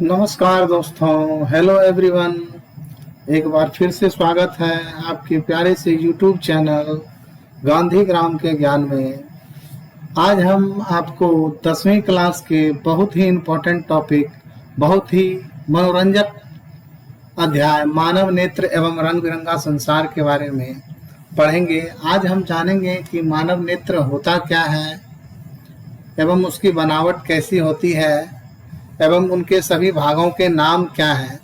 नमस्कार दोस्तों, hello everyone. एक बार फिर से स्वागत है आपके प्यारे से यूट्यूब चैनल गांधी ग्राम के ज्ञान में। आज हम आपको 10वीं क्लास के बहुत ही इम्पोर्टेंट टॉपिक, बहुत ही मनोरंजक अध्याय मानव नेत्र एवं रंग बिरंगा संसार के बारे में पढ़ेंगे। आज हम जानेंगे कि मानव नेत्र होता क्या है एवं उसकी बनावट कैसी होती है एवं उनके सभी भागों के नाम क्या हैं,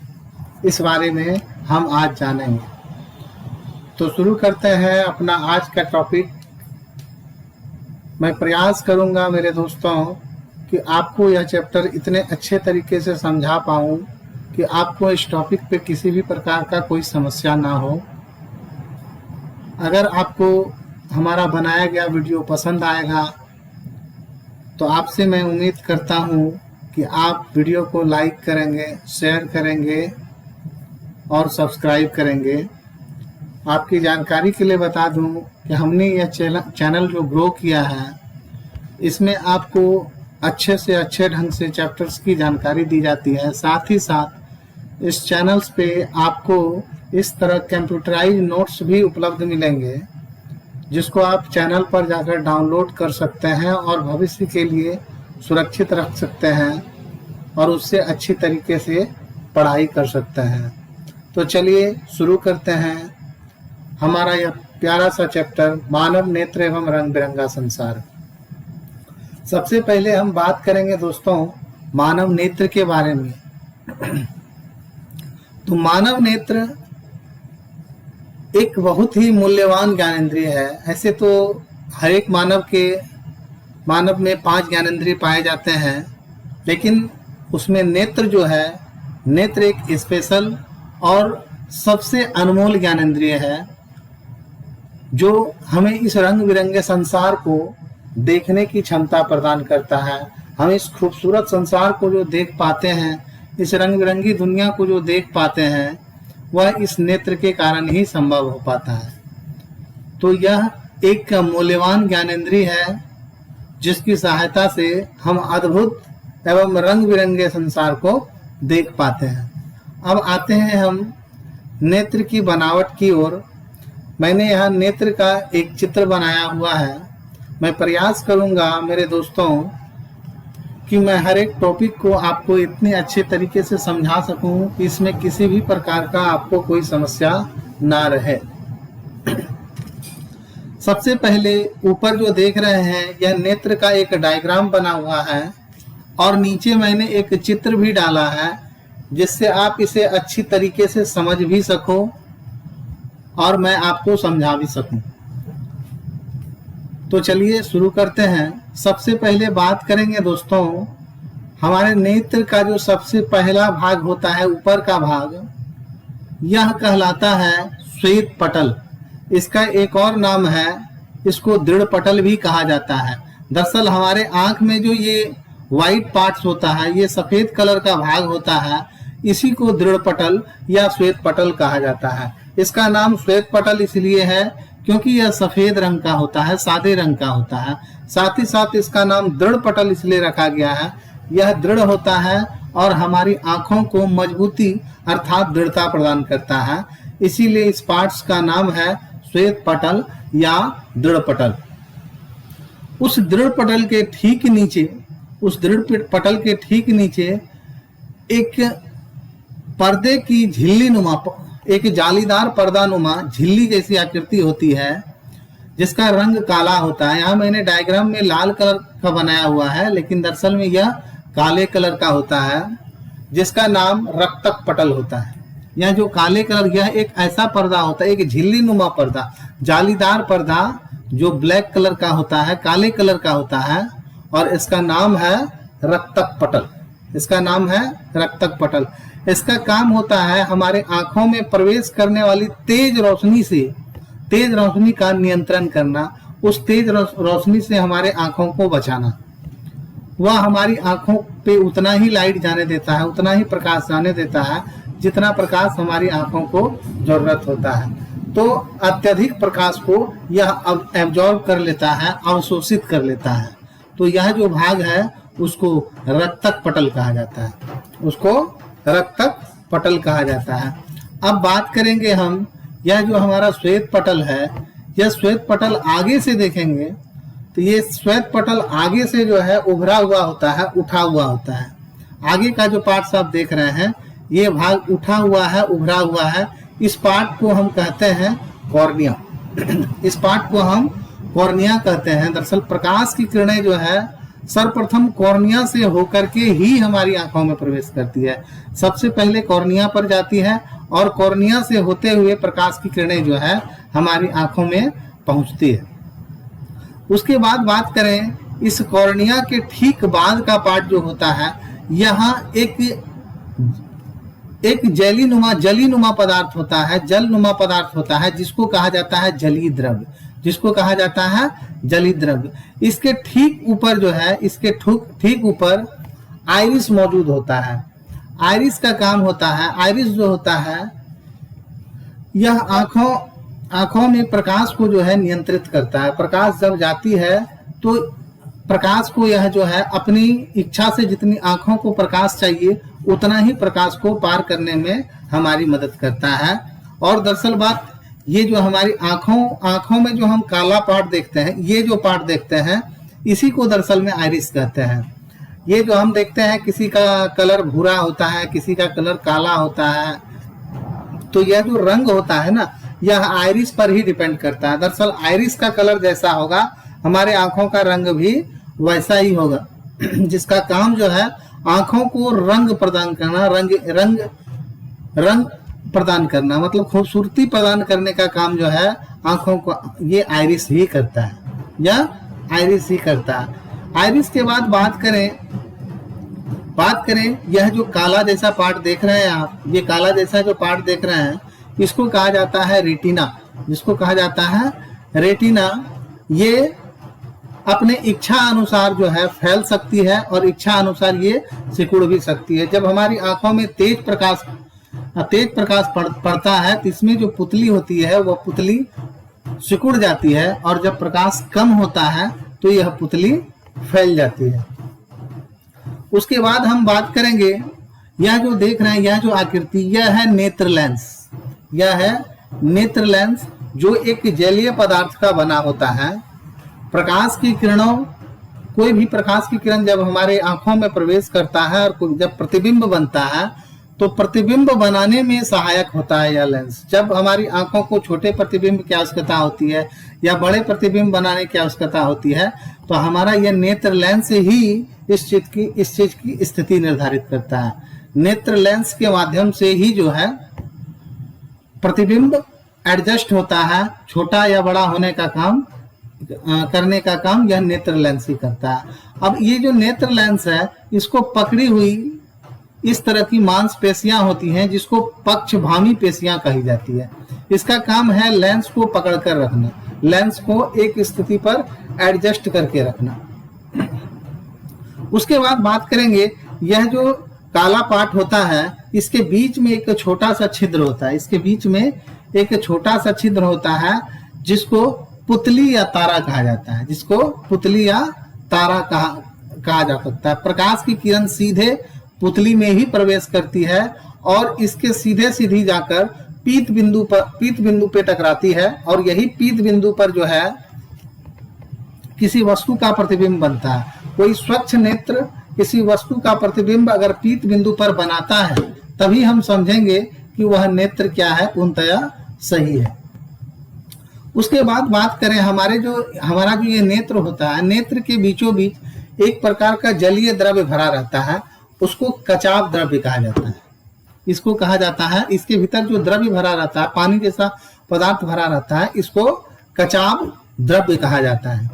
इस बारे में हम आज जानेंगे। तो शुरू करते हैं अपना आज का टॉपिक। मैं प्रयास करूंगा मेरे दोस्तों कि आपको यह चैप्टर इतने अच्छे तरीके से समझा पाऊं कि आपको इस टॉपिक पे किसी भी प्रकार का कोई समस्या ना हो। अगर आपको हमारा बनाया गया वीडियो पसंद आएगा तो आपसे मैं उम्मीद करता हूं कि आप वीडियो को लाइक करेंगे, शेयर करेंगे और सब्सक्राइब करेंगे। आपकी जानकारी के लिए बता दूं कि हमने यह चैनल जो ग्रो किया है, इसमें आपको अच्छे से अच्छे ढंग से चैप्टर्स की जानकारी दी जाती है। साथ ही साथ इस चैनल्स पे आपको इस तरह कंप्यूटराइज नोट्स भी उपलब्ध मिलेंगे, जिसको आप चैनल पर जाकर डाउनलोड कर सकते हैं और भविष्य के लिए सुरक्षित रख सकते हैं और उससे अच्छी तरीके से पढ़ाई कर सकते हैं। तो चलिए शुरू करते हैं हमारा यह प्यारा सा चैप्टर मानव नेत्र एवं रंग बिरंगा संसार। सबसे पहले हम बात करेंगे दोस्तों मानव नेत्र के बारे में। तो मानव नेत्र एक बहुत ही मूल्यवान ज्ञानेंद्रिय है। ऐसे तो हर एक मानव में 5 ज्ञानेंद्रिय पाए जाते हैं, लेकिन उसमें नेत्र जो है, नेत्र एक स्पेशल और सबसे अनमोल ज्ञानेंद्रिय है, जो हमें इस रंग बिरंगे संसार को देखने की क्षमता प्रदान करता है। हम इस खूबसूरत संसार को जो देख पाते हैं, इस रंग बिरंगी दुनिया को जो देख पाते हैं, वह इस नेत्र के कारण ही संभव हो पाता है। तो यह एक मूल्यवान ज्ञानेंद्रिय है, जिसकी सहायता से हम अद्भुत एवं रंग बिरंगे संसार को देख पाते हैं। अब आते हैं हम नेत्र की बनावट की ओर। मैंने यहाँ नेत्र का एक चित्र बनाया हुआ है। मैं प्रयास करूंगा मेरे दोस्तों कि मैं हर एक टॉपिक को आपको इतने अच्छे तरीके से समझा सकूं कि इसमें किसी भी प्रकार का आपको कोई समस्या ना रहे। सबसे पहले ऊपर जो देख रहे हैं, यह नेत्र का एक डायग्राम बना हुआ है और नीचे मैंने एक चित्र भी डाला है, जिससे आप इसे अच्छी तरीके से समझ भी सको और मैं आपको समझा भी सकूं। तो चलिए शुरू करते हैं। सबसे पहले बात करेंगे दोस्तों, हमारे नेत्र का जो सबसे पहला भाग होता है, ऊपर का भाग, यह कहलाता है श्वेत पटल। इसका एक और नाम है, इसको दृढ़ पटल भी कहा जाता है। दरअसल हमारे आंख में जो ये व्हाइट पार्ट्स होता है, ये सफेद कलर का भाग होता है, इसी को दृढ़ पटल या श्वेत पटल कहा जाता है। इसका नाम श्वेत पटल इसलिए है क्योंकि यह सफेद रंग का होता है, सादे रंग का होता है। साथ ही साथ इसका नाम दृढ़ पटल इसलिए रखा गया है, यह दृढ़ होता है और हमारी आंखों को मजबूती अर्थात दृढ़ता प्रदान करता है। इसीलिए इस पार्ट्स का नाम है श्वेत पटल या दृढ़ पटल। उस दृढ़ पटल के ठीक नीचे एक पर्दे की झिल्ली नुमा, एक जालीदार पर्दा नुमा झिल्ली जैसी आकृति होती है, जिसका रंग काला होता है। यहाँ मैंने डायग्राम में लाल कलर का बनाया हुआ है, लेकिन दरअसल में यह काले कलर का होता है, जिसका नाम रक्तक पटल होता है। यह जो काले कलर, यह एक ऐसा पर्दा होता है, एक झिल्ली नुमा पर्दा, जालीदार पर्दा जो ब्लैक कलर का होता है, काले कलर का होता है, और इसका नाम है रक्तक पटल। इसका नाम है रक्तक पटल। इसका काम होता है हमारे आंखों में प्रवेश करने वाली तेज रोशनी का नियंत्रण करना, उस तेज रोशनी से हमारे आंखों को बचाना। वह हमारी आंखों पे उतना ही लाइट जाने देता है, उतना ही प्रकाश जाने देता है, जितना प्रकाश हमारी आंखों को जरूरत होता है। तो अत्यधिक प्रकाश को यह एब्जॉर्ब कर लेता है, अवशोषित कर लेता है। तो यह जो भाग है उसको रक्तक पटल कहा जाता है। उसको रक्तक पटल कहा जाता है। अब बात करेंगे हम, यह जो हमारा श्वेत पटल है, यह श्वेत पटल आगे से देखेंगे तो ये श्वेत पटल आगे से जो है उभरा हुआ होता है, उठा हुआ होता है। आगे का जो पार्ट आप देख रहे हैं ये भाग उठा हुआ है, उभरा हुआ है। इस पार्ट को हम कहते हैं कॉर्निया। इस पार्ट को हम कॉर्निया कहते हैं। दरअसल प्रकाश की किरणें जो है सर्वप्रथम कॉर्निया से होकर के ही हमारी आंखों में प्रवेश करती है। सबसे पहले कॉर्निया पर जाती है और कॉर्निया से होते हुए प्रकाश की किरणें जो है हमारी आंखों में पहुंचती है। उसके बाद बात करें इस कॉर्निया के ठीक बाद का पार्ट जो होता है, यहाँ एक जलीनुमा पदार्थ होता है, जलनुमा पदार्थ होता है, जिसको कहा जाता है जलीय द्रव्य, जिसको कहा जाता है जलीय द्रव्य। इसके ठीक ऊपर जो है, इसके ठीक ऊपर आइरिस मौजूद होता है। आइरिस का काम होता है, आइरिस जो होता है यह आंखों में प्रकाश को जो है नियंत्रित करता है। प्रकाश जब जाती है तो प्रकाश को यह जो है अपनी इच्छा से जितनी आंखों को प्रकाश चाहिए उतना ही प्रकाश को पार करने में हमारी मदद करता है। और दरअसल बात ये जो हमारी आंखों में जो हम काला पार्ट देखते हैं, ये जो पार्ट देखते हैं इसी को दरअसल में आइरिस कहते हैं। ये जो हम देखते हैं किसी का कलर भूरा होता है, किसी का कलर काला होता है, तो यह जो रंग होता है ना यह आइरिस पर ही डिपेंड करता है। दरअसल आइरिस का कलर जैसा होगा हमारे आंखों का रंग भी वैसा ही होगा, जिसका काम जो है आंखों को रंग प्रदान करना, रंग प्रदान करना, मतलब खूबसूरती प्रदान करने का काम जो है आंखों को ये आइरिस ही करता है, या आइरिस ही करता है। आइरिस के बाद बात करें यह जो काला जैसा पार्ट देख रहे हैं आप, ये काला जैसा जो पार्ट देख रहे हैं इसको कहा जाता है रेटिना, जिसको कहा जाता है रेटिना। ये अपने इच्छा अनुसार जो है फैल सकती है और इच्छा अनुसार ये सिकुड़ भी सकती है। जब हमारी आंखों में तेज प्रकाश पड़ता है तो इसमें जो पुतली होती है वह पुतली सिकुड़ जाती है, और जब प्रकाश कम होता है तो यह पुतली फैल जाती है। उसके बाद हम बात करेंगे यह जो देख रहे हैं, यह जो आकृति, यह है नेत्र लेंस। यह है नेत्र लेंस जो एक जलीय पदार्थ का बना होता है। प्रकाश की किरणों, कोई भी प्रकाश की किरण जब हमारे आंखों में प्रवेश करता है और जब प्रतिबिंब बनता है तो प्रतिबिंब बनाने में सहायक होता है यह लेंस। जब हमारी आंखों को छोटे प्रतिबिंब की आवश्यकता होती है या बड़े प्रतिबिंब बनाने की आवश्यकता होती है तो हमारा यह नेत्र लेंस ही इस चीज की स्थिति निर्धारित करता है। नेत्र लेंस के माध्यम से ही जो है प्रतिबिंब एडजस्ट होता है, छोटा या बड़ा होने का काम करने का काम यह नेत्र लेंस ही करता है। अब ये जो नेत्र लेंस है इसको पकड़ी हुई इस तरह की मांसपेशियां होती हैं जिसको पक्षभामी पेशियां कही जाती है। इसका काम है लेंस को पकड़ कर रखना, लेंस को एक स्थिति पर एडजस्ट करके रखना। उसके बाद बात करेंगे यह जो काला पार्ट होता है इसके बीच में एक छोटा सा छिद्र होता है, इसके बीच में एक छोटा सा छिद्र होता है जिसको पुतली या तारा कहा जाता है, जिसको पुतली या तारा कहा जा सकता है। प्रकाश की किरण सीधे पुतली में ही प्रवेश करती है और इसके सीधी जाकर पीत बिंदु पे टकराती है, और यही पीत बिंदु पर जो है किसी वस्तु का प्रतिबिंब बनता है। कोई स्वच्छ नेत्र किसी वस्तु का प्रतिबिंब अगर पीत बिंदु पर बनाता है तभी हम समझेंगे कि वह नेत्र क्या है, पूर्णतया सही है। उसके बाद बात करें हमारा जो ये नेत्र होता है, नेत्र के बीचों बीच एक प्रकार का जलीय द्रव्य भरा रहता है, उसको कचाव द्रव्य कहा जाता है। इसको कहा जाता है, इसके भीतर जो द्रव्य भरा रहता है, पानी जैसा पदार्थ भरा रहता है, इसको कचाव द्रव्य कहा जाता है।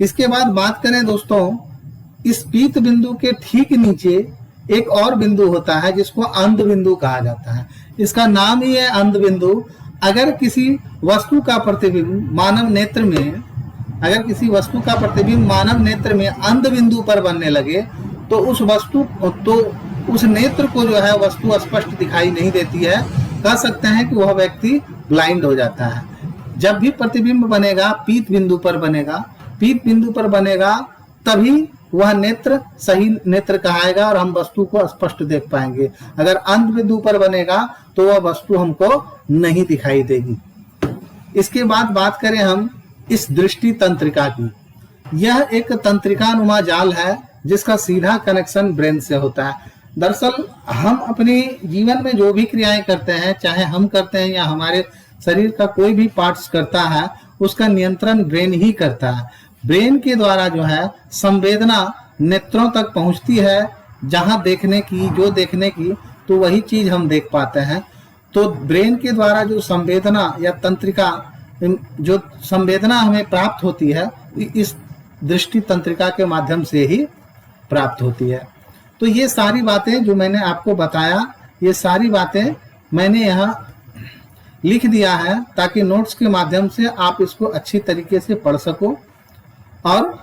इसके बाद बात करें दोस्तों, इस पीत बिंदु के ठीक नीचे एक और बिंदु होता है जिसको अंध बिंदु कहा जाता है। इसका नाम ही है अंध बिंदु। अगर किसी वस्तु का प्रतिबिंब मानव नेत्र में अंध बिंदु पर बनने लगे तो उस नेत्र को जो है वस्तु स्पष्ट दिखाई नहीं देती है, कह सकते हैं कि वह व्यक्ति ब्लाइंड हो जाता है। जब भी प्रतिबिंब बनेगा पीत बिंदु पर बनेगा तभी वह नेत्र सही नेत्र कहाएगा और हम वस्तु को स्पष्ट देख पाएंगे। अगर अंध बिंदु पर बनेगा तो वह वस्तु हमको नहीं दिखाई देगी। इसके बाद बात करें हम इस दृष्टि तंत्रिका की। यह एक तंत्रिकानुमा जाल है जिसका सीधा कनेक्शन ब्रेन से होता है। दरअसल हम अपने जीवन में जो भी क्रियाएं करते हैं, चाहे हम करते हैं या हमारे शरीर का कोई भी पार्ट्स करता है, उसका नियंत्रण ब्रेन ही करता है। ब्रेन के द्वारा जो है संवेदना नेत्रों तक पहुंचती है, जहां देखने की, जो देखने की, तो वही चीज हम देख पाते हैं। तो ब्रेन के द्वारा जो संवेदना या तंत्रिका, जो संवेदना हमें प्राप्त होती है, इस दृष्टि तंत्रिका के माध्यम से ही प्राप्त होती है। तो ये सारी बातें जो मैंने आपको बताया, ये सारी बातें मैंने यहाँ लिख दिया है ताकि नोट्स के माध्यम से आप इसको अच्छी तरीके से पढ़ सको और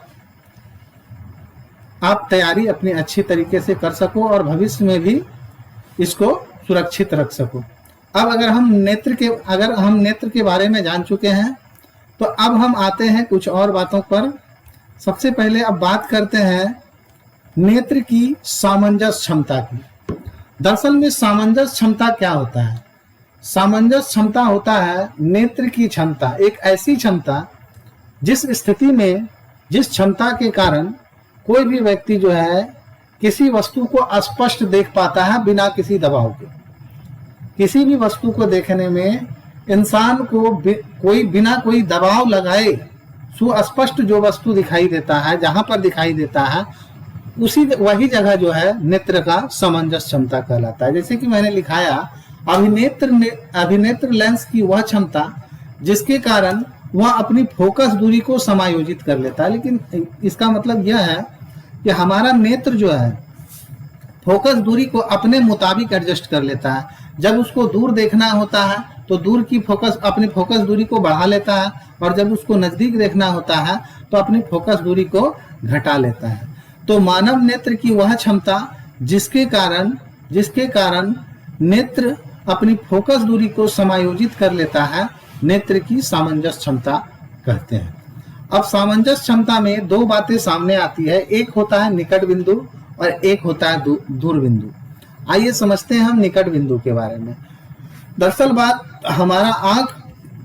आप तैयारी अपनी अच्छी तरीके से कर सको और भविष्य में भी इसको सुरक्षित रख सको। अब अगर हम नेत्र के बारे में जान चुके हैं, तो अब हम आते हैं कुछ और बातों पर। सबसे पहले अब बात करते हैं नेत्र की सामंजस्य क्षमता की। दरअसल में सामंजस्य क्षमता क्या होता है? सामंजस्य क्षमता होता है नेत्र की क्षमता, एक ऐसी क्षमता जिस स्थिति में, जिस क्षमता के कारण कोई भी व्यक्ति जो है किसी वस्तु को स्पष्ट देख पाता है बिना किसी दबाव के। किसी भी वस्तु को देखने में इंसान को बिना कोई दबाव लगाए सुस्पष्ट जो वस्तु दिखाई देता है, जहां पर दिखाई देता है, वही जगह जो है नेत्र का सामंजस्य क्षमता कहलाता है। जैसे कि मैंने लिखाया, अभिनेत्र लेंस की वह क्षमता जिसके कारण वह अपनी फोकस दूरी को समायोजित कर लेता है। लेकिन इसका मतलब यह है कि हमारा नेत्र जो है फोकस दूरी को अपने मुताबिक एडजस्ट कर लेता है। जब उसको दूर देखना होता है तो अपनी फोकस दूरी को बढ़ा लेता है, और जब उसको नजदीक देखना होता है तो अपनी फोकस दूरी को घटा लेता है। तो मानव नेत्र की वह क्षमता जिसके कारण नेत्र अपनी फोकस दूरी को समायोजित कर लेता है, नेत्र की सामंजस्य क्षमता कहते हैं। अब सामंजस्य क्षमता में दो बातें सामने आती है, एक होता है निकट बिंदु और एक होता है दूर बिंदु। आइए समझते हैं हम निकट बिंदु के बारे में। दरअसल बात, हमारा आंख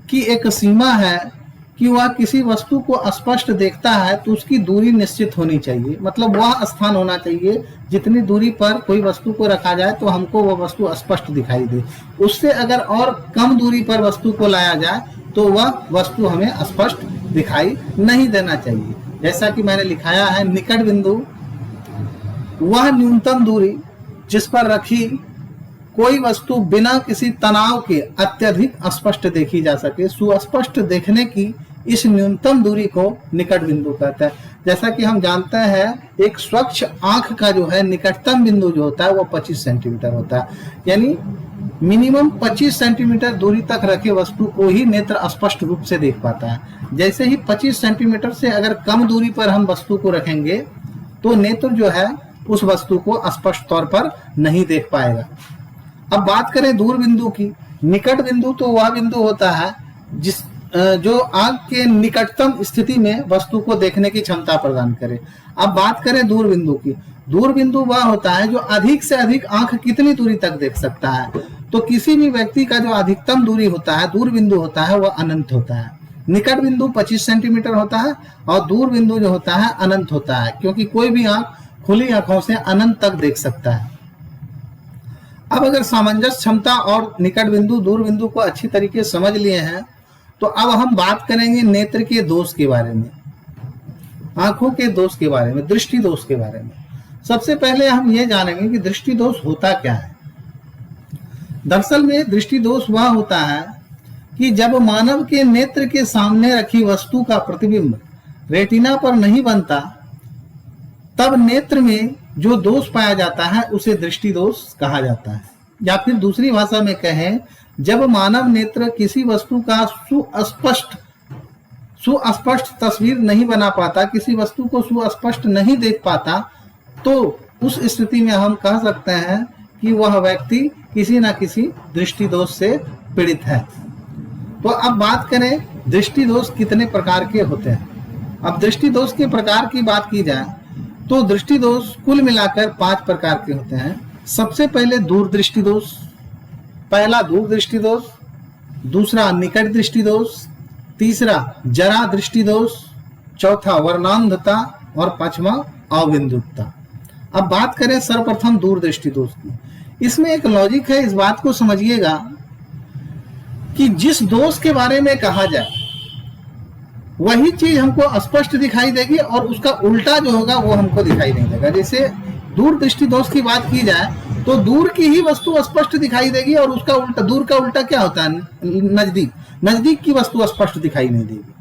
की एक सीमा है कि वह किसी वस्तु को स्पष्ट देखता है तो उसकी दूरी निश्चित होनी चाहिए। मतलब वह स्थान होना चाहिए जितनी दूरी पर कोई वस्तु को रखा जाए तो हमको वह वस्तु स्पष्ट दिखाई दे। उससे अगर और कम दूरी पर वस्तु को लाया जाए तो वह वस्तु हमें स्पष्ट दिखाई नहीं देना चाहिए। जैसा कि मैंने लिखाया है, निकट बिंदु वह न्यूनतम दूरी जिस पर रखी कोई वस्तु बिना किसी तनाव के अत्यधिक स्पष्ट देखी जा सके। सुस्पष्ट देखने की इस न्यूनतम दूरी को निकट बिंदु कहते हैं। जैसा कि हम जानते हैं, एक स्वच्छ आंख का जो है निकटतम बिंदु जो होता है वो 25 सेंटीमीटर होता है। यानी मिनिमम 25 सेंटीमीटर दूरी तक रखे वस्तु को ही नेत्र स्पष्ट रूप से देख पाता है। जैसे ही 25 सेंटीमीटर से अगर कम दूरी पर हम वस्तु को रखेंगे तो नेत्र जो है उस वस्तु को स्पष्ट तौर पर नहीं देख पाएगा। अब बात करें दूर बिंदु की। निकट बिंदु तो वह बिंदु होता है जो आंख के निकटतम स्थिति में वस्तु को देखने की क्षमता प्रदान करे। अब बात करें दूर बिंदु की। दूर बिंदु वह होता है जो अधिक से अधिक आंख कितनी दूरी तक देख सकता है। तो किसी भी व्यक्ति का जो अधिकतम दूरी होता है, दूर बिंदु होता है, वह अनंत होता है। निकट बिंदु 25 सेंटीमीटर होता है और दूर बिंदु जो होता है अनंत होता है, क्योंकि कोई भी आंख खुली आंखों से अनंत तक देख सकता है। अब अगर सामंजस्य क्षमता और निकट बिंदु, दूर बिंदु को अच्छी तरीके से समझ लिए हैं, तो अब हम बात करेंगे नेत्र के दोष के बारे में, आंखों के दोष के बारे में, दृष्टि दोष के बारे में। सबसे पहले हम ये जानेंगे कि दृष्टि दोष होता क्या है। दरअसल में दृष्टि दोष वह होता है कि जब मानव के नेत्र के सामने रखी वस्तु का प्रतिबिंब रेटिना पर नहीं बनता, तब नेत्र में जो दोष पाया जाता है उसे दृष्टि दोष कहा जाता है। या फिर दूसरी भाषा में कहें, जब मानव नेत्र किसी वस्तु का सुस्पष्ट तस्वीर नहीं बना पाता, किसी वस्तु को सुस्पष्ट नहीं देख पाता, तो उस स्थिति में हम कह सकते हैं कि वह व्यक्ति किसी न किसी दृष्टि दोष से पीड़ित है। तो अब बात करें दृष्टि दोष कितने प्रकार के होते हैं। अब दृष्टि दोष के प्रकार की बात की जाए तो दृष्टि दोष कुल मिलाकर 5 प्रकार के होते हैं। सबसे पहले दूरदृष्टि दोष, पहला दूरदृष्टि दोष, दूसरा निकट दृष्टि दोष, तीसरा जरा दृष्टि दोष, चौथा वर्णांधता और पांचवा अबिंदुता। अब बात करें सर्वप्रथम दूरदृष्टि दोष की। इसमें एक लॉजिक है, इस बात को समझिएगा कि जिस दोष के बारे में कहा जाए वही चीज हमको स्पष्ट दिखाई देगी और उसका उल्टा जो होगा वो हमको दिखाई नहीं देगा। जैसे दूरदृष्टि दोष की बात की जाए तो दूर की ही वस्तु स्पष्ट दिखाई देगी और उसका उल्टा, दूर का उल्टा क्या होता है? नजदीक, नजदीक की वस्तु स्पष्ट दिखाई नहीं देगी।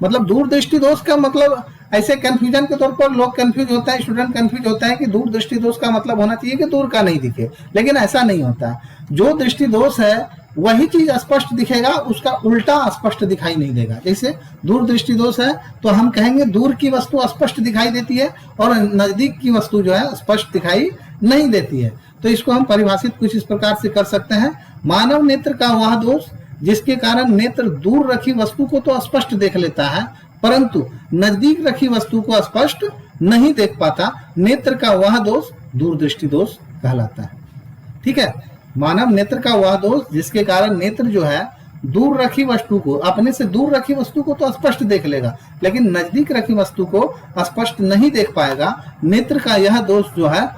मतलब दूरदृष्टि दोष का मतलब, ऐसे कंफ्यूजन के तौर पर लोग कंफ्यूज होता है, स्टूडेंट कंफ्यूज होता है कि दूरदृष्टि दोष का मतलब होना चाहिए कि दूर का नहीं दिखे, लेकिन ऐसा नहीं होता। जो दृष्टि दोष है वही चीज स्पष्ट दिखेगा, उसका उल्टा स्पष्ट दिखाई नहीं देगा। जैसे दूरदृष्टि दोष है तो हम कहेंगे दूर की वस्तु स्पष्ट दिखाई देती है और नजदीक की वस्तु जो है स्पष्ट दिखाई नहीं देती है। तो इसको हम परिभाषित कुछ इस प्रकार से कर सकते हैं। मानव नेत्र का वह दोष जिसके कारण नेत्र दूर रखी वस्तु को तो स्पष्ट देख लेता है परंतु नजदीक रखी वस्तु को स्पष्ट नहीं देख पाता, नेत्र का वह दोष दूरदृष्टि दोष कहलाता है। ठीक है, मानव नेत्र का वह दोष जिसके कारण नेत्र जो है दूर रखी वस्तु को, अपने से दूर रखी वस्तु को तो स्पष्ट देख लेगा लेकिन नजदीक रखी वस्तु को स्पष्ट नहीं देख पाएगा, नेत्र का यह दोष जो है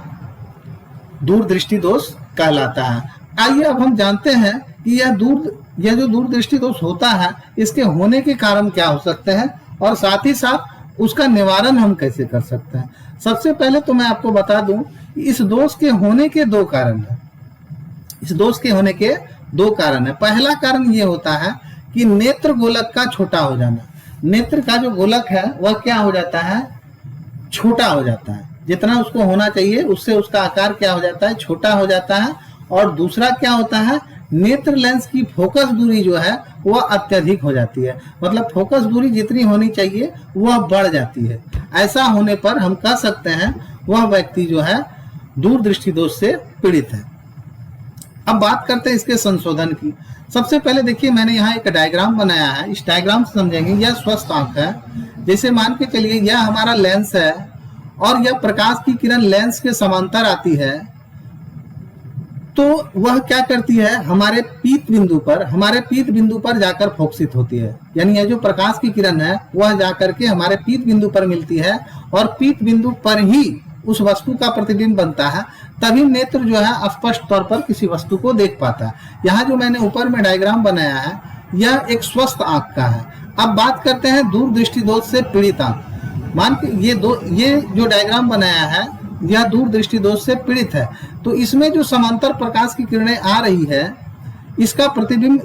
दूरदृष्टि दोष कहलाता है। आइए अब हम जानते हैं कि यह जो दूरदृष्टि दोष होता है इसके होने के कारण क्या हो सकते हैं और साथ ही साथ उसका निवारण हम कैसे कर सकते हैं। सबसे पहले तो मैं आपको बता दूं इस दोष के होने के 2 कारण हैं। इस दोष के होने के 2 कारण है। पहला कारण ये होता है कि नेत्र गोलक का छोटा हो जाना। नेत्र का जो गोलक है वह क्या हो जाता है? छोटा हो जाता है। जितना उसको होना चाहिए उससे उसका आकार क्या हो जाता है? छोटा हो जाता है। और दूसरा क्या होता है? नेत्र लेंस की फोकस दूरी जो है वह अत्यधिक हो जाती है। मतलब फोकस दूरी जितनी होनी चाहिए वह बढ़ जाती है। ऐसा होने पर हम कह सकते हैं वह व्यक्ति जो है दूरदृष्टि दोष से पीड़ित है। अब बात करते हैं इसके संशोधन की। सबसे पहले देखिए मैंने यहाँ एक डायग्राम बनाया है, इस डायग्राम से समझेंगे। यह स्वस्थ आंख है। जैसे मान के चलिए यह हमारा लेंस है और यह प्रकाश की किरण लेंस के समांतर आती है तो वह क्या करती है? हमारे पीत बिंदु पर जाकर फोकसित होती है। यानी यह जो प्रकाश की किरण है वह जाकर के हमारे पीत बिंदु पर मिलती है और पीत बिंदु पर ही उस वस्तु का प्रतिबिंब बनता है, तभी नेत्र जो है स्पष्ट तौर पर किसी वस्तु को देख पाता है। यहाँ जो मैंने ऊपर में डायग्राम बनाया है यह एक स्वस्थ आंख का है। अब बात करते हैं दूरदृष्टि दोष से पीड़ित आंख। मान के ये जो डायग्राम बनाया है यह दूरदृष्टि दोष से पीड़ित है। तो इसमें जो समांतर प्रकाश की किरणें आ रही है इसका प्रतिबिंब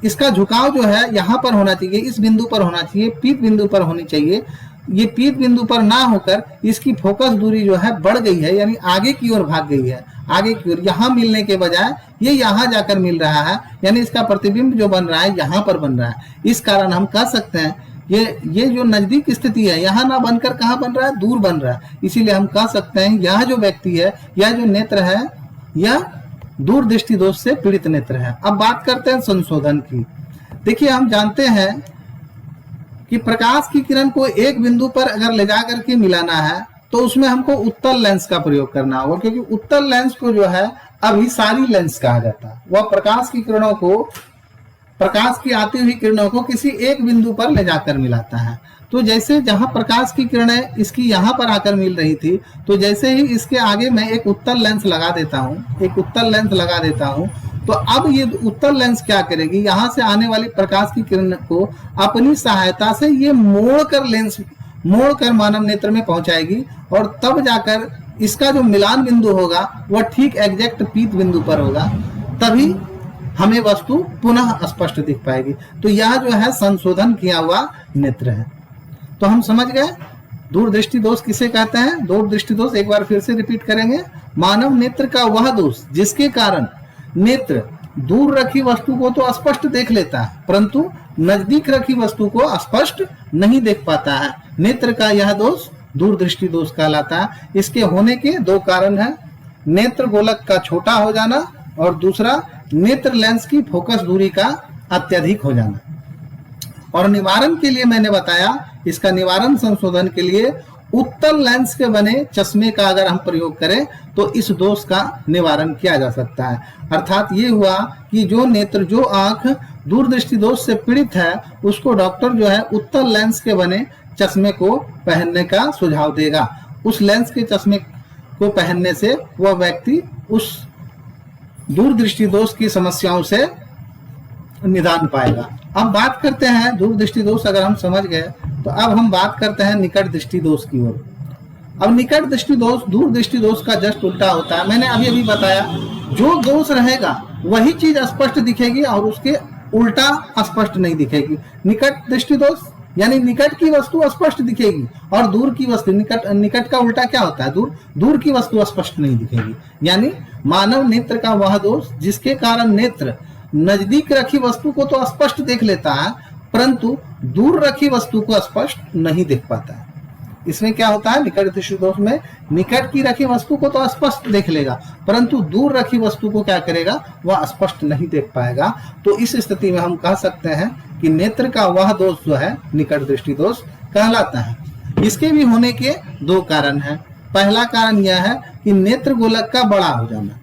इसका झुकाव जो है यहाँ पर होना चाहिए, इस बिंदु पर होना चाहिए, पीत बिंदु पर होनी चाहिए। ये पीत बिंदु पर ना होकर इसकी फोकस दूरी जो है बढ़ गई है, यानी आगे की ओर भाग गई है। आगे की ओर यहाँ मिलने के बजाय ये यहाँ जाकर मिल रहा है, यानी इसका प्रतिबिंब जो बन रहा है यहाँ पर बन रहा है। इस कारण हम कह सकते हैं ये जो नजदीक स्थिति है यहाँ ना बनकर कहाँ बन रहा है? दूर बन रहा है। इसीलिए हम कह सकते हैं यह जो व्यक्ति है, यह जो नेत्र है, यह दूरदृष्टि दोष से पीड़ित नेत्र है। अब बात करते हैं संशोधन की। देखिए हम जानते हैं कि प्रकाश की किरण को एक बिंदु पर अगर ले जाकर के मिलाना है तो उसमें हमको उत्तल लेंस का प्रयोग करना होगा, क्योंकि उत्तल लेंस को जो है अभिसारी लेंस कहा जाता है। वह प्रकाश की आती हुई किरणों को किसी एक बिंदु पर ले जाकर मिलाता है। तो जैसे जहां प्रकाश की किरणें इसकी यहाँ पर आकर मिल रही थी, तो जैसे ही इसके आगे मैं एक उत्तल लेंस लगा देता हूँ, तो अब ये उत्तल लेंस क्या करेगी? यहाँ से आने वाली प्रकाश की किरण को अपनी सहायता से ये मोड़ कर मानव नेत्र में पहुंचाएगी और तब जाकर इसका जो मिलान बिंदु होगा वह ठीक एग्जैक्ट पीत बिंदु पर होगा, तभी हमें वस्तु पुनः स्पष्ट दिख पाएगी। तो यह जो है संशोधन किया हुआ नेत्र है। तो हम समझ गए दूरदृष्टि दोष किसे कहते हैं। दूरदृष्टि दोष एक बार फिर से रिपीट करेंगे। मानव नेत्र का वह दोष जिसके कारण नेत्र दूर रखी वस्तु को तो स्पष्ट देख लेता है परंतु नजदीक रखी वस्तु को स्पष्ट नहीं देख पाता है, नेत्र का यह दोष दूरदृष्टि दोष कहलाता है। इसके होने के 2 कारण हैं, नेत्र गोलक का छोटा हो जाना और दूसरा नेत्र लेंस की फोकस दूरी का अत्यधिक हो जाना। और निवारण के लिए मैंने बताया, इसका निवारण संशोधन के लिए उत्तल लेंस के बने चश्मे का अगर हम प्रयोग करें तो इस दोष का निवारण किया जा सकता है। अर्थात ये हुआ कि जो नेत्र, जो आंख दूरदृष्टि दोष से पीड़ित है, उसको डॉक्टर जो है उत्तल लेंस के बने चश्मे को पहनने का सुझाव देगा। उस लेंस के चश्मे को पहनने से वह व्यक्ति उस दूरदृष्टि दोष की समस्याओं से निदान पाएगा। अब बात करते हैं दूरदृष्टि दोष अगर हम समझ गए तो अब हम बात करते हैं निकट दृष्टि दोष की ओर। अब निकट दृष्टि दोष दूरदृष्टि दोष का जस्ट उल्टा होता है। मैंने अभी बताया, जो दोष रहेगा वही चीज स्पष्ट दिखेगी और उसके उल्टा स्पष्ट नहीं दिखेगी। निकट दृष्टि दोष यानी निकट की वस्तु स्पष्ट दिखेगी और दूर की वस्तु, निकट का उल्टा क्या होता है, दूर की वस्तु स्पष्ट नहीं दिखेगी। यानी मानव नेत्र का वह दोष जिसके कारण नेत्र नजदीक रखी वस्तु को तो स्पष्ट देख लेता है परंतु दूर रखी वस्तु को स्पष्ट नहीं देख पाता है। इसमें क्या होता है, निकट दृष्टि दोष में निकट की रखी वस्तु को तो स्पष्ट देख लेगा परंतु दूर रखी वस्तु को क्या करेगा, वह स्पष्ट नहीं देख पाएगा। तो इस स्थिति में हम कह सकते हैं कि नेत्र का वह दोष जो है निकट दृष्टि दोष कहलाता है। इसके भी होने के दो कारण हैं। पहला कारण यह है कि नेत्र गोलक का बड़ा हो जाना।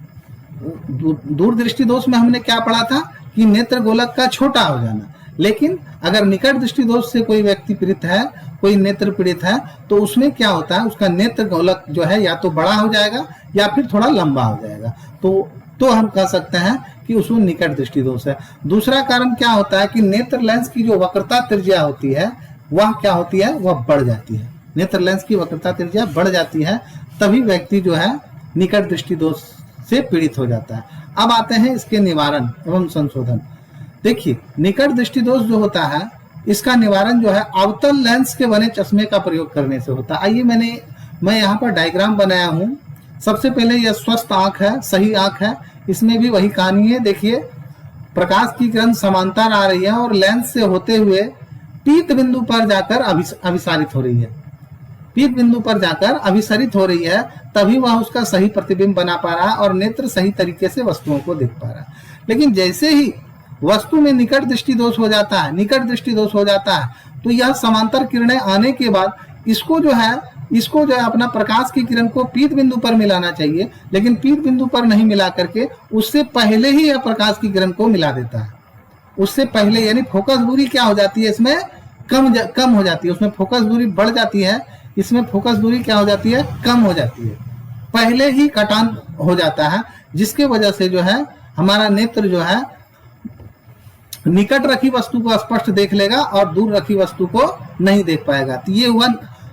दूरदृष्टि दोष में हमने क्या पढ़ा था कि नेत्र गोलक का छोटा हो जाना, लेकिन अगर निकट दृष्टि दोष से कोई व्यक्ति पीड़ित है, कोई नेत्र पीड़ित है, तो उसमें क्या होता है, उसका नेत्र गोलक जो है या तो बड़ा हो जाएगा या फिर थोड़ा लंबा हो जाएगा। तो हम कह सकते हैं कि उसमें निकट दृष्टि दोष है। दूसरा कारण क्या होता है कि नेत्र लेंस की जो वक्रता त्रिज्या होती है वह क्या होती है, वह बढ़ जाती है। नेत्र लेंस की वक्रता त्रिज्या बढ़ जाती है, तभी व्यक्ति जो है निकट दृष्टि दोष से पीड़ित हो जाता है। अब आते हैं इसके निवारण एवं संशोधन। देखिए, निकट दृष्टि दोष जो होता है इसका निवारण जो है अवतल लेंस के बने चश्मे का प्रयोग करने से होता है। आइए मैं यहाँ पर डायग्राम बनाया हूँ। सबसे पहले यह स्वस्थ आंख है, सही आंख है। इसमें भी वही कहानी है। देखिए, प्रकाश की किरण समांतर आ रही है और लेंस से होते हुए पीत बिंदु पर जाकर अभिसारित हो रही है। पीत बिंदु पर जाकर अभिसरित हो रही है, तभी वह उसका सही प्रतिबिंब बना पा रहा है और नेत्र सही तरीके से वस्तुओं को देख पा रहा है। लेकिन जैसे ही वस्तु में निकट दृष्टि दोष हो जाता है, निकट दृष्टि दोष हो जाता है, तो यह समांतर किरणें आने के बाद इसको जो है अपना प्रकाश की किरण को पीत बिंदु पर मिलाना चाहिए, लेकिन पीत बिंदु पर नहीं मिला करके उससे पहले ही यह प्रकाश की किरण को मिला देता है। उससे पहले, यानी फोकस दूरी क्या हो जाती है, इसमें कम हो जाती है। उसमें फोकस दूरी बढ़ जाती है, इसमें फोकस दूरी क्या हो जाती है, कम हो जाती है। पहले ही कटान हो जाता है, जिसके वजह से जो है हमारा नेत्र जो है निकट रखी वस्तु को स्पष्ट देख लेगा और दूर रखी वस्तु को नहीं देख पाएगा। तो ये हुआ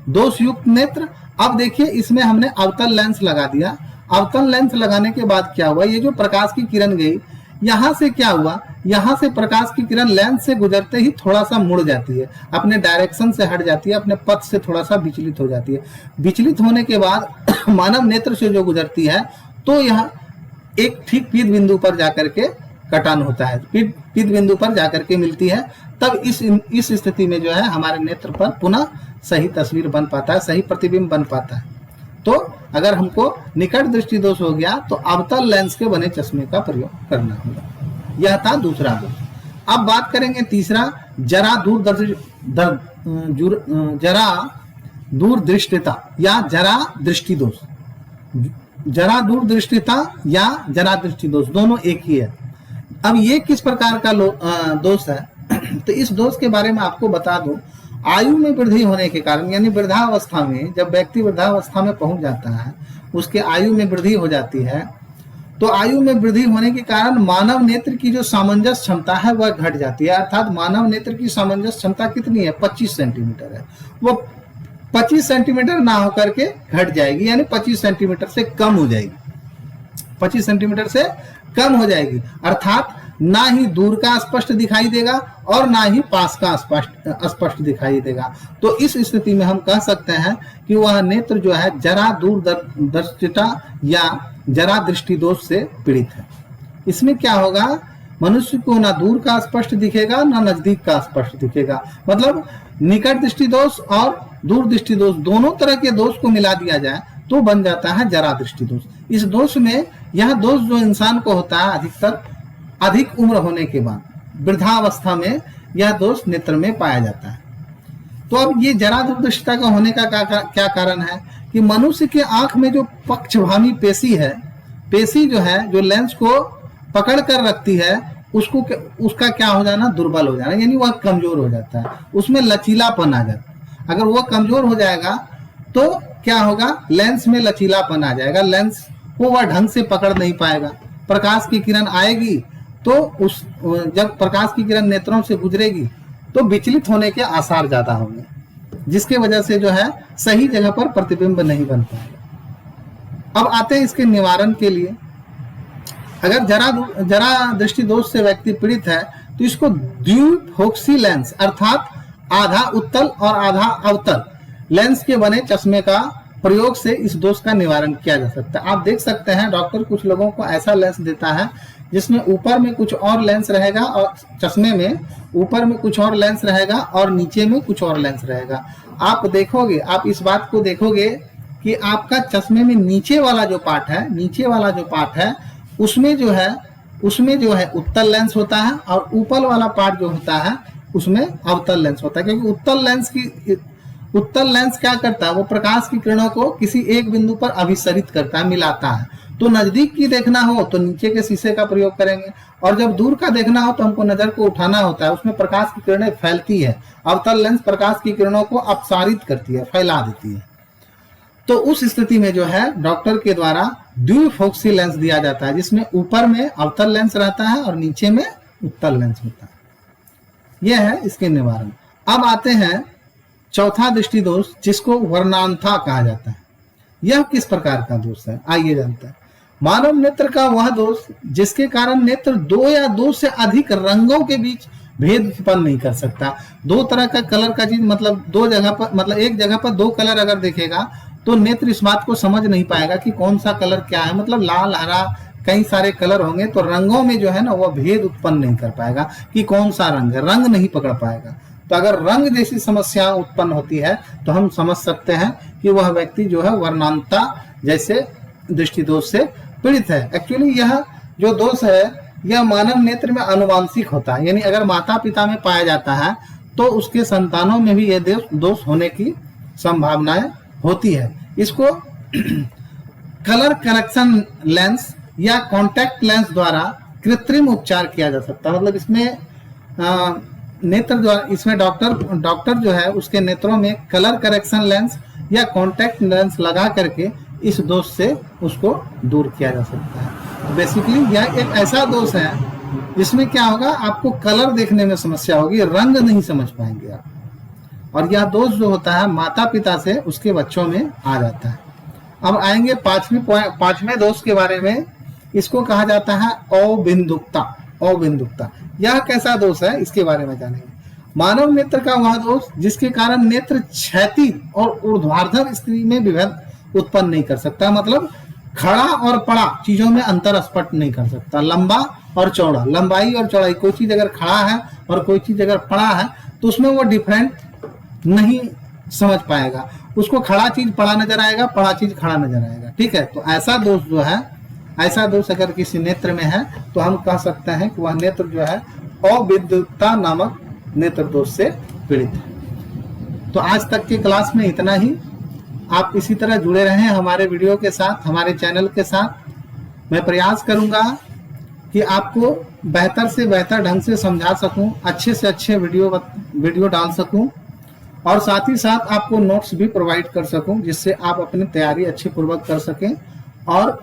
दोष युक्त नेत्र। अब देखिए, इसमें हमने अवतल लेंस लगा दिया। अवतल लेंस लगाने के बाद क्या हुआ, ये जो प्रकाश की किरण गई, यहाँ से क्या हुआ, यहाँ से प्रकाश की किरण लेंस से गुजरते ही थोड़ा सा मुड़ जाती है, अपने डायरेक्शन से हट जाती है, अपने पथ से थोड़ा सा विचलित हो जाती है। विचलित होने के बाद मानव नेत्र से जो गुजरती है तो यहाँ एक ठीक पीत बिंदु पर जाकर के कटान होता है, पीत बिंदु पर जाकर के मिलती है। तब इस स्थिति में जो है हमारे नेत्र पर पुनः सही तस्वीर बन पाता है, सही प्रतिबिंब बन पाता है। तो अगर हमको निकट दृष्टि दोष हो गया तो अवतल लेंस के बने चश्मे का प्रयोग करना होगा। यह था दूसरा दोष। अब बात करेंगे तीसरा, जरा दूरदृष्टिता या जरा दृष्टि दोष। जरा दूरदृष्टिता या जरा दृष्टि दोष दोनों एक ही है। अब ये किस प्रकार का दोष है, तो इस दोष के बारे में आपको बता दूं। आयु में वृद्धि होने के कारण, यानी वृद्धावस्था में, जब व्यक्ति वृद्धावस्था में पहुंच जाता है, उसके आयु में वृद्धि हो जाती है, तो आयु में वृद्धि होने के कारण मानव नेत्र की जो सामंजस्य क्षमता है वह घट जाती है। अर्थात मानव नेत्र की सामंजस्य क्षमता कितनी है, 25 सेंटीमीटर है, वो 25 सेंटीमीटर ना होकर के घट जाएगी, यानी 25 सेंटीमीटर से कम हो जाएगी। 25 सेंटीमीटर से कम हो जाएगी, अर्थात ना ही दूर का स्पष्ट दिखाई देगा और ना ही पास का स्पष्ट दिखाई देगा। तो इस स्थिति में हम कह सकते हैं कि वह नेत्र जो है जरा दूरदर्शिता या जरा दृष्टि दोष से पीड़ित है। इसमें क्या होगा, मनुष्य को ना दूर का स्पष्ट दिखेगा ना नजदीक का स्पष्ट दिखेगा। मतलब निकट दृष्टि दोष और दूर दृष्टि दोष, दोनों तरह के दोष को मिला दिया जाए तो बन जाता है जरा दृष्टि दोष। इस दोष में, यह दोष जो इंसान को होता है अधिकतर अधिक उम्र होने के बाद, वृद्धावस्था में यह दोष नेत्र में पाया जाता है। तो अब ये जरा दूरदर्शिता का होने का क्या कारण है कि मनुष्य के आंख में जो पक्षभामी पेशी है, पेशी जो है जो लेंस को पकड़ कर रखती है, उसका क्या हो जाना, दुर्बल हो जाना, यानी वह कमजोर हो जाता है, उसमें लचीलापन आ जाता है। अगर वह कमजोर हो जाएगा तो क्या होगा, लेंस में लचीलापन आ जाएगा, लेंस को वह ढंग से पकड़ नहीं पाएगा। प्रकाश की किरण आएगी तो जब प्रकाश की किरण नेत्रों से गुजरेगी तो विचलित होने के आसार ज्यादा होंगे, जिसके वजह से जो है सही जगह पर प्रतिबिंब नहीं बन पाएगा। अब आते हैं इसके निवारण के लिए। अगर जरा दृष्टि दोष से व्यक्ति पीड़ित है तो इसको द्विफोक्सी लेंस अर्थात आधा उत्तल और आधा अवतल लेंस के बने चश्मे का प्रयोग से इस दोष का निवारण किया जा सकता है। आप देख सकते हैं डॉक्टर कुछ लोगों को ऐसा लेंस देता है जिसमें ऊपर में कुछ और लेंस रहेगा और चश्मे में ऊपर में कुछ और लेंस रहेगा और नीचे में कुछ और लेंस रहेगा। आप देखोगे, आप इस बात को देखोगे कि आपका चश्मे में नीचे वाला जो पार्ट है उसमें जो है उत्तल लेंस होता है और ऊपर वाला पार्ट जो होता है उसमें अवतल लेंस होता है, क्योंकि उत्तल लेंस क्या करता है, वो प्रकाश की किरणों को किसी एक बिंदु पर अभिसरित करता है, मिलाता है। तो नजदीक की देखना हो तो नीचे के शीशे का प्रयोग करेंगे और जब दूर का देखना हो तो हमको नजर को उठाना होता है, उसमें प्रकाश की किरणें फैलती है। अवतल लेंस प्रकाश की किरणों को अपसारित करती है, फैला देती है। तो उस स्थिति में जो है डॉक्टर के द्वारा द्विफोक्सी लेंस दिया जाता है, जिसमें ऊपर में अवतल लेंस रहता है और नीचे में उत्तल लेंस होता है। यह है इसके निवारण। अब आते हैं चौथा दृष्टि दोष, जिसको वर्णांता कहा जाता है। यह किस प्रकार का दोष है, आइए जानते हैं। मानव नेत्र का वह दोष जिसके कारण नेत्र दो या दो से अधिक रंगों के बीच भेद उत्पन्न नहीं कर सकता। दो तरह का कलर का चीज, मतलब दो जगह पर, मतलब एक जगह पर दो कलर अगर देखेगा तो नेत्र इस बात को समझ नहीं पाएगा कि कौन सा कलर क्या है। मतलब लाल, हरा, कई सारे कलर होंगे तो रंगों में जो है ना वह भेद उत्पन्न नहीं कर पाएगा कि कौन सा रंग है, रंग नहीं पकड़ पाएगा। तो अगर रंग जैसी समस्या उत्पन्न होती है तो हम समझ सकते हैं कि वह व्यक्ति जो है वर्णांता जैसे दृष्टि दोष से पीड़ित है। एक्चुअली यह जो दोष है यह मानव नेत्र में आनुवांशिक होता है, यानी अगर माता पिता में पाया जाता है तो उसके संतानों में भी यह दोष होने की संभावनाएं होती है। इसको कलर करेक्शन लेंस या कॉन्टैक्ट लेंस द्वारा कृत्रिम उपचार किया जा सकता है। मतलब इसमें नेत्र द्वारा, इसमें डॉक्टर जो है उसके नेत्रों में कलर करेक्शन लेंस या कॉन्टैक्ट लेंस लगा करके इस दोष से उसको दूर किया जा सकता है। बेसिकली यह एक ऐसा दोष है जिसमें क्या होगा, आपको कलर देखने में समस्या होगी, रंग नहीं समझ पाएंगे आप। और यह दोष जो होता है माता पिता से उसके बच्चों में आ जाता है। अब आएंगे पांचवें दोष के बारे में। इसको कहा जाता है अबिंदुकता। यह कैसा दोष है इसके बारे में जानेंगे। मानव नेत्र का वह दोष जिसके कारण नेत्र क्षैतिज और ऊर्ध्वाधर स्थिति में विभेद उत्पन्न नहीं कर सकता। मतलब खड़ा और पड़ा चीजों में अंतर स्पष्ट नहीं कर सकता। लंबा और चौड़ा, लंबाई और चौड़ाई, कोई चीज अगर खड़ा है और कोई चीज अगर पड़ा है तो उसमें वो डिफरेंट नहीं समझ पाएगा। उसको खड़ा चीज पड़ा नजर आएगा, पड़ा चीज खड़ा नजर आएगा। ठीक है, तो ऐसा दोष जो है, ऐसा दोष अगर किसी नेत्र में है तो हम कह सकते हैं कि वह नेत्र जो है अबिंदुकता नामक नेत्र दोष से पीड़ित है। तो आज तक की क्लास में इतना ही। आप इसी तरह जुड़े रहें हमारे वीडियो के साथ, हमारे चैनल के साथ। मैं प्रयास करूंगा कि आपको बेहतर से बेहतर ढंग से समझा सकूं, अच्छे से अच्छे वीडियो डाल सकूं और साथ ही साथ आपको नोट्स भी प्रोवाइड कर सकूं, जिससे आप अपनी तैयारी अच्छे पूर्वक कर सकें और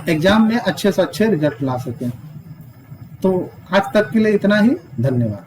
एग्जाम में अच्छे से अच्छे रिजल्ट ला सकें। तो आज तक के लिए इतना ही। धन्यवाद।